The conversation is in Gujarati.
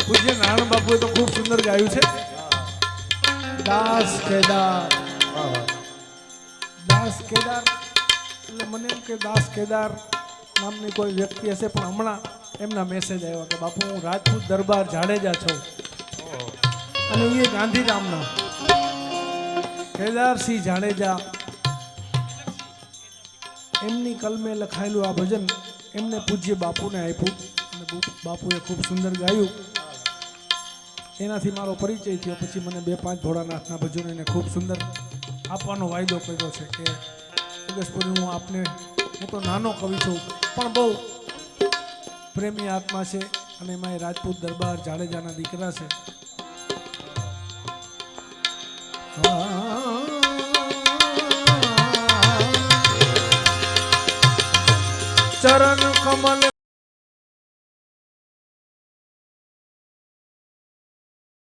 પૂજ્ય નારાયણ બાપુએ તો ખૂબ સુંદર ગાયું છે. દાસ કેદાર એટલે મને એમ કે દાસ કેદાર નામની કોઈ વ્યક્તિ હશે, પણ હમણાં એમના મેસેજ આવ્યો કે બાપુ હું રાજપૂત દરબાર જાડેજા છું અને એ ગાંધીધામના કેદારસિંહ જાડેજા એમની કલમે લખાયેલું આ ભજન એમને પૂજ્ય બાપુને આપ્યું અને બાપુએ ખૂબ સુંદર ગાયું. એનાથી મારો પરિચય થયો. પછી મને 2-5 ભોળાનાથના ભજનો એને ખૂબ સુંદર આપવાનો વાયદો કર્યો છે કે યોગેશપુરી હું આપને, હું તો નાનો કવિ છું પણ બહુ પ્રેમી આત્મા છે અને એમાં એ રાજપૂત દરબાર જાડેજાના દીકરા છે. ચરણ કમલ